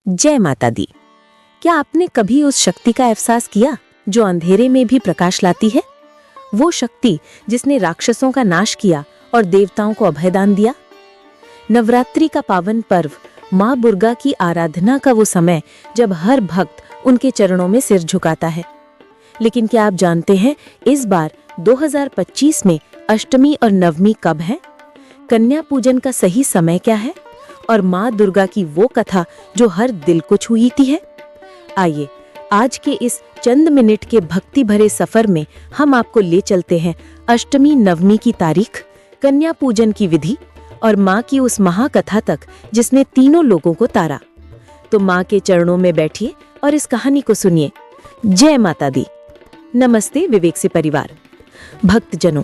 जय माता दी। क्या आपने कभी उस शक्ति का एहसास किया जो अंधेरे में भी प्रकाश लाती है? वो शक्ति जिसने राक्षसों का नाश किया और देवताओं को अभयदान दिया। नवरात्रि का पावन पर्व माँ दुर्गा की आराधना का वो समय जब हर भक्त उनके चरणों में सिर झुकाता है। लेकिन क्या आप जानते हैं इस बार 2025 में अष्टमी और नवमी कब है? कन्या पूजन का सही समय क्या है? और माँ दुर्गा की वो कथा जो हर दिल को छूती है। आइए आज के इस चंद मिनट के भक्ति भरे सफर में हम आपको ले चलते हैं अष्टमी नवमी की तारीख, कन्या पूजन की विधि और माँ की उस महाकथा तक जिसने तीनों लोगों को तारा। तो माँ के चरणों में बैठिए और इस कहानी को सुनिए। जय माता दी। नमस्ते विवेक से परिवार। भक्तजनों,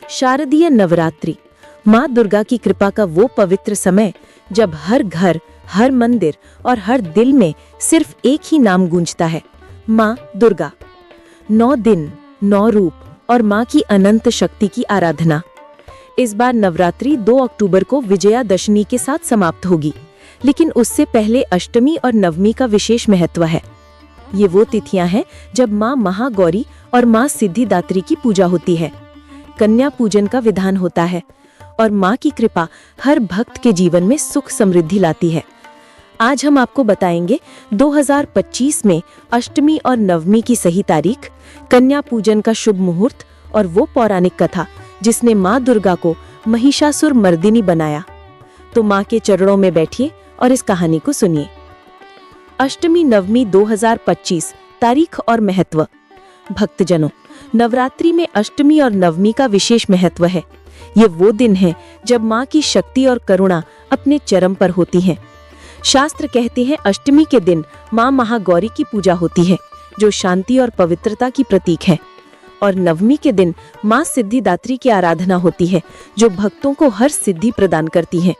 शारदीय नवरात्रि माँ दुर्गा की कृपा का वो पवित्र समय जब हर घर, हर मंदिर और हर दिल में सिर्फ एक ही नाम गूंजता है, माँ दुर्गा। 9 दिन, 9 रूप और माँ की अनंत शक्ति की आराधना। इस बार नवरात्रि 2 अक्टूबर को विजयादशमी के साथ समाप्त होगी, लेकिन उससे पहले अष्टमी और नवमी का विशेष महत्व है। ये वो तिथियां हैं जब माँ महागौरी और माँ सिद्धिदात्री की पूजा होती है। कन्या पूजन का विधान होता है और माँ की कृपा हर भक्त के जीवन में सुख समृद्धि लाती है। आज हम आपको बताएंगे 2025 में अष्टमी और नवमी की सही तारीख, कन्या पूजन का शुभ मुहूर्त और वो पौराणिक कथा जिसने माँ दुर्गा को महिषासुर मर्दिनी बनाया। तो माँ के चरणों में बैठिए और इस कहानी को सुनिए। अष्टमी नवमी 2025 तारीख और महत्व। भक्तजनों, नवरात्रि में अष्टमी और नवमी का विशेष महत्व है। ये वो दिन है जब माँ की शक्ति और करुणा अपने चरम पर होती हैं। शास्त्र कहते हैं अष्टमी के दिन माँ महागौरी की पूजा होती है जो शांति और पवित्रता की प्रतीक है, और नवमी के दिन माँ सिद्धिदात्री की आराधना होती है जो भक्तों को हर सिद्धि प्रदान करती है।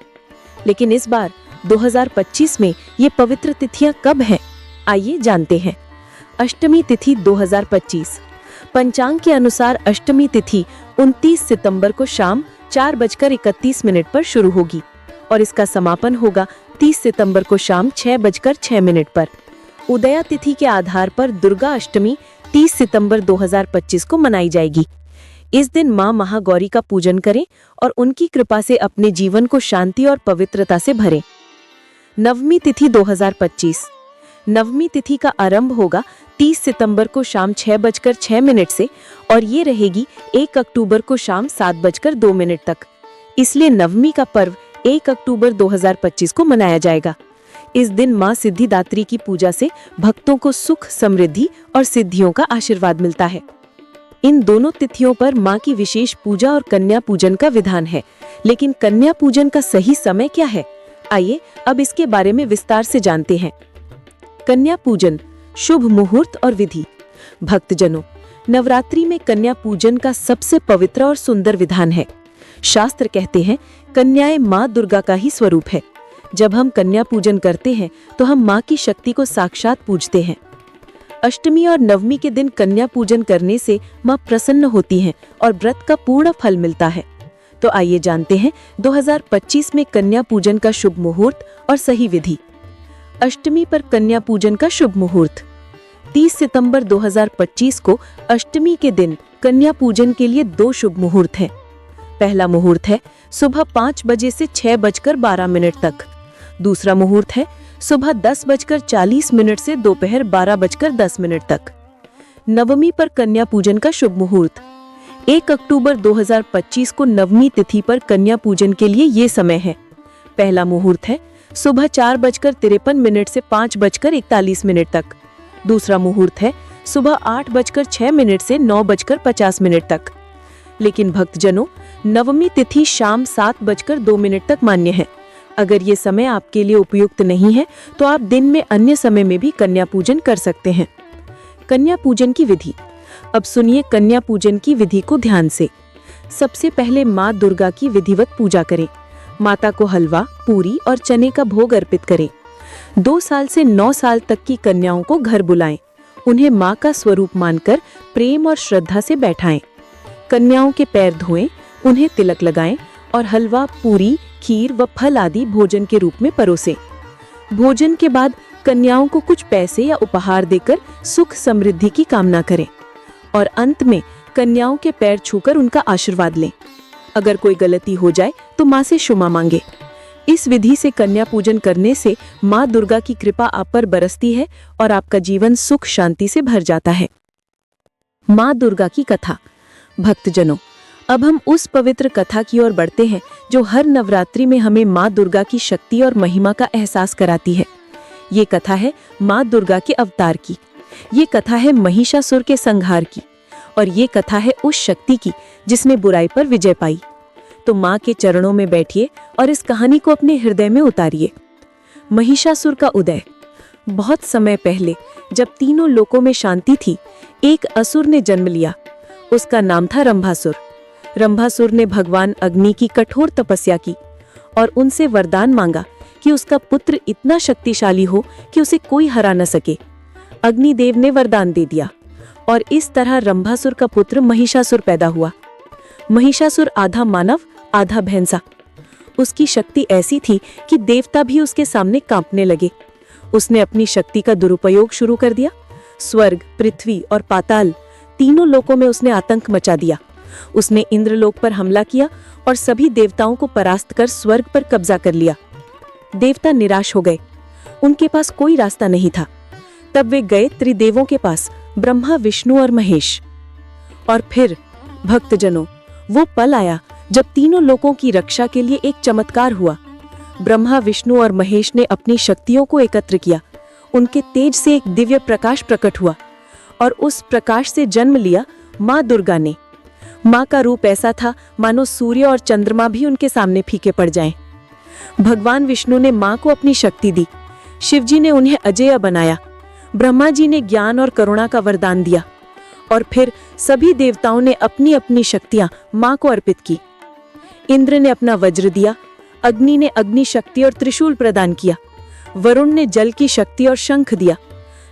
लेकिन इस बार 2025 में ये पवित्र तिथियां कब हैं? आइए जानते हैं। अष्टमी तिथि 2025। पंचांग के अनुसार अष्टमी तिथि 29 सितंबर को शाम 4:31 पर शुरू होगी और इसका समापन होगा 30 सितंबर को शाम 6:06 पर। उदया तिथि के आधार पर दुर्गा अष्टमी 30 सितंबर 2025 को मनाई जाएगी। इस दिन माँ महागौरी का पूजन करें और उनकी कृपा से अपने जीवन को शांति और पवित्रता से भरें। नवमी तिथि 2025। नवमी तिथि का आरंभ होगा 30 सितंबर को शाम 6:06 से और ये रहेगी 1 अक्टूबर को शाम 7:02 तक। इसलिए नवमी का पर्व 1 अक्टूबर 2025 को मनाया जाएगा। इस दिन माँ सिद्धिदात्री की पूजा से भक्तों को सुख, समृद्धि और सिद्धियों का आशीर्वाद मिलता है। इन दोनों तिथियों पर माँ की विशेष पूजा और कन्या पूजन का विधान है। लेकिन कन्या पूजन का सही समय क्या है? आइए अब इसके बारे में विस्तार से जानते हैं। कन्या पूजन, शुभ मुहूर्त और विधि। भक्तजनों, नवरात्रि में कन्या पूजन का सबसे पवित्र और सुंदर विधान है। शास्त्र कहते हैं कन्याएं माँ दुर्गा का ही स्वरूप है। जब हम कन्या पूजन करते हैं तो हम माँ की शक्ति को साक्षात पूजते हैं। अष्टमी और नवमी के दिन कन्या पूजन करने से माँ प्रसन्न होती हैं और व्रत का पूर्ण फल मिलता है। तो आइए जानते हैं 2025 में कन्या पूजन का शुभ मुहूर्त और सही विधि। अष्टमी पर कन्या पूजन का शुभ मुहूर्त। 30 सितंबर 2025 को अष्टमी के दिन कन्या पूजन के लिए 2 शुभ मुहूर्त हैं। पहला मुहूर्त है सुबह 5 बजे से 6:12 तक। दूसरा मुहूर्त है सुबह 10:40 से दोपहर 12:10 तक। नवमी पर कन्या पूजन का शुभ मुहूर्त। 1 अक्टूबर 2025 को नवमी तिथि पर कन्या पूजन के लिए ये समय है। पहला मुहूर्त है सुबह 4:53 से 5:41 तक। दूसरा मुहूर्त है सुबह 8:06 से 9:50 तक। लेकिन भक्तजनों, नवमी तिथि शाम 7:02 तक मान्य है। अगर ये समय आपके लिए उपयुक्त नहीं है तो आप दिन में अन्य समय में भी कन्या पूजन कर सकते हैं। कन्या पूजन की विधि। अब सुनिए कन्या पूजन की विधि को ध्यान से। सबसे पहले माँ दुर्गा की विधिवत पूजा करें। माता को हलवा, पूरी और चने का भोग अर्पित करें। 2 साल से 9 साल तक की कन्याओं को घर बुलाएं। उन्हें माँ का स्वरूप मानकर प्रेम और श्रद्धा से बैठाएं। कन्याओं के पैर धोएं, उन्हें तिलक लगाएं और हलवा, पूरी, खीर व फल आदि भोजन के रूप में परोसें। भोजन के बाद कन्याओं को कुछ पैसे या उपहार देकर सुख समृद्धि की कामना करें और अंत में कन्याओं के पैर छूकर उनका आशीर्वाद लें। अगर कोई गलती हो जाए तो माँ से क्षमा मांगे। इस विधि से कन्या पूजन करने से माँ दुर्गा की कृपा आप पर बरसती है और आपका जीवन सुख शांति से भर जाता है। माँ दुर्गा की कथा। भक्तजनों, अब हम उस पवित्र कथा की ओर बढ़ते हैं जो हर नवरात्रि में हमें माँ दुर्गा की शक्ति और महिमा का एहसास कराती है। ये कथा है माँ दुर्गा के अवतार की। ये कथा है महिषासुर के संहार की और ये कथा है उस शक्ति की जिसने बुराई पर विजय पाई। तो माँ के चरणों में बैठिए और इस कहानी को अपने हृदय में उतारिए। महिषासुर का उदय। बहुत समय पहले जब तीनों लोकों में शांति थी, एक असुर ने जन्म लिया। उसका नाम था रंभासुर। रंभासुर ने भगवान अग्नि की कठोर तपस्या की और उनसे वरदान मांगा कि उसका पुत्र इतना शक्तिशाली हो कि उसे कोई हरा न सके। अग्निदेव ने वरदान दे दिया और इस तरह रंभासुर का पुत्र महिषासुर पैदा हुआ। महिषासुर आधा मानव आधा भैंसा। उसकी शक्ति ऐसी थी कि देवता भी उसके सामने कांपने लगे। उसने अपनी शक्ति का दुरुपयोग शुरू कर दिया। स्वर्ग, पृथ्वी और पाताल तीनों लोकों में उसने आतंक मचा दिया। उसने इंद्रलोक पर हमला किया और सभी देवताओं को परास्त कर स्वर्ग पर कब्जा कर लिया। देवता निराश हो गए। उनके पास कोई रास्ता नहीं था। तब वे गए त्रिदेवों के पास, ब्रह्मा, विष्णु और महेश। और फिर भक्तजनों, वो पल आया जब तीनों लोकों की रक्षा के लिए एक चमत्कार हुआ। ब्रह्मा, विष्णु और महेश ने अपनी शक्तियों को एकत्र किया। उनके तेज से एक दिव्य प्रकाश प्रकट हुआ और उस प्रकाश से जन्म लिया माँ दुर्गा ने। माँ का रूप ऐसा था मानो सूर्य और चंद्रमा भी उनके सामने फीके पड़ जाएं। भगवान विष्णु ने माँ को अपनी शक्ति दी। शिवजी ने उन्हें अजेय बनाया। ब्रह्मा जी ने ज्ञान और करुणा का वरदान दिया और फिर सभी देवताओं ने अपनी अपनी शक्तियां माँ को अर्पित की। इंद्र ने अपना वज्र दिया, अग्नि ने अग्नि शक्ति और त्रिशूल प्रदान किया, वरुण ने जल की शक्ति और शंख दिया,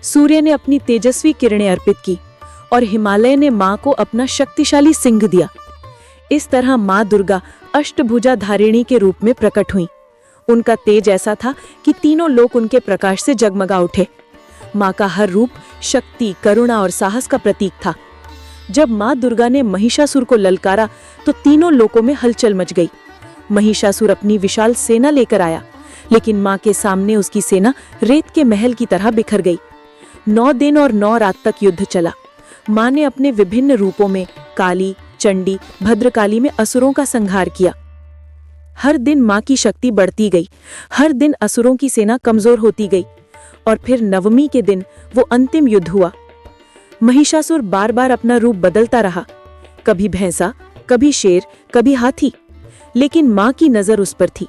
सूर्य ने अपनी तेजस्वी किरणें अर्पित की और हिमालय ने माँ को अपना शक्तिशाली सिंह दिया। इस तरह माँ दुर्गा अष्टभुजा धारिणी के रूप में प्रकट हुई। उनका तेज ऐसा था कि तीनों लोक उनके प्रकाश से जगमगा उठे। माँ का हर रूप शक्ति, करुणा और साहस का प्रतीक था। जब माँ दुर्गा ने महिषासुर को ललकारा तो तीनों लोकों में हलचल मच गई। महिषासुर अपनी विशाल सेना लेकर आया, लेकिन माँ के सामने उसकी सेना रेत के महल की तरह बिखर गई। 9 दिन और 9 रात तक युद्ध चला। माँ ने अपने विभिन्न रूपों में काली, चंडी, भद्रकाली में असुरों का संहार किया। हर दिन माँ की शक्ति बढ़ती गई। हर दिन असुरों की सेना कमजोर होती गई और फिर नवमी के दिन वो अंतिम युद्ध हुआ। महिषासुर बार बार अपना रूप बदलता रहा, कभी भैंसा, कभी शेर, कभी हाथी, लेकिन माँ की नजर उस पर थी।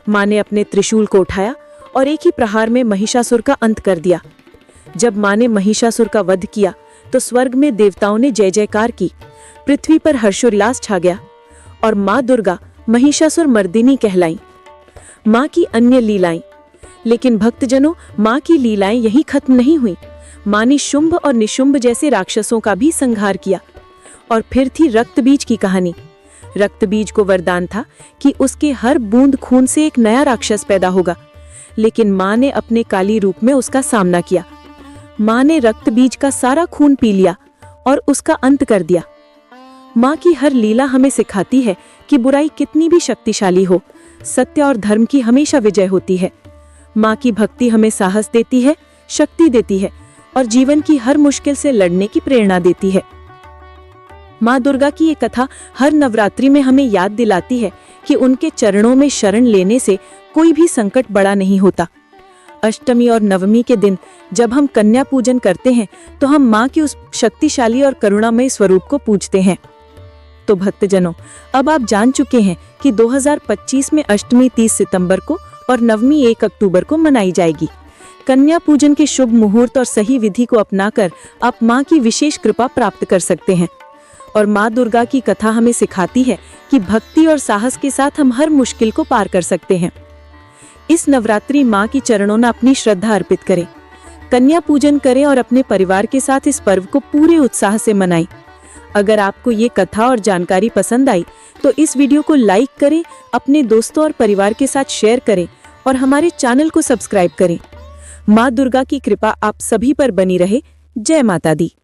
माँ ने अपने त्रिशूल को उठाया और एक ही प्रहार में महिषासुर का अंत कर दिया। जब माँ ने महिषासुर का वध किया तो स्वर्ग में देवताओं ने जय जयकार की। पृथ्वी पर हर्षोल्लास छा गया और माँ दुर्गा महिषासुर मर्दिनी कहलाई। माँ की अन्य लीलाएं। लेकिन भक्तजनों, माँ की लीलाएं यहीं खत्म नहीं हुई। माँ ने शुंभ और निशुंभ जैसे राक्षसों का भी संहार किया। और फिर थी रक्तबीज की कहानी। रक्तबीज को वरदान था कि उसके हर बूंद खून से एक नया राक्षस पैदा होगा, लेकिन माँ ने अपने काली रूप में उसका सामना किया। माँ ने रक्तबीज का सारा खून पी लिया और उसका अंत कर दिया। माँ की हर लीला हमें सिखाती है कि बुराई कितनी भी शक्तिशाली हो, सत्य और धर्म की हमेशा विजय होती है। माँ की भक्ति हमें साहस देती है, शक्ति देती है और जीवन की हर मुश्किल से लड़ने की प्रेरणा देती है। माँ दुर्गा की ये कथा हर नवरात्रि में हमें याद दिलाती है कि उनके चरणों में शरण लेने से कोई भी संकट बड़ा नहीं होता। अष्टमी और नवमी के दिन जब हम कन्या पूजन करते हैं तो हम माँ की उस शक्तिशाली और करुणामय स्वरूप को पूजते हैं। तो भक्तजनों, अब आप जान चुके हैं कि 2025 में अष्टमी 30 सितंबर को और नवमी 1 अक्टूबर को मनाई जाएगी। कन्या पूजन के शुभ मुहूर्त और सही विधि को अपनाकर आप माँ की विशेष कृपा प्राप्त कर सकते हैं। और माँ दुर्गा की कथा हमें सिखाती है कि भक्ति और साहस के साथ हम हर मुश्किल को पार कर सकते हैं। इस नवरात्रि माँ की चरणों में अपनी श्रद्धा अर्पित करें, कन्या पूजन करें और अपने परिवार के साथ इस पर्व को पूरे उत्साह से मनाएं। अगर आपको ये कथा और जानकारी पसंद आई तो इस वीडियो को लाइक करें, अपने दोस्तों और परिवार के साथ शेयर करें और हमारे चैनल को सब्सक्राइब करें। माँ दुर्गा की कृपा आप सभी पर बनी रहे। जय माता दी।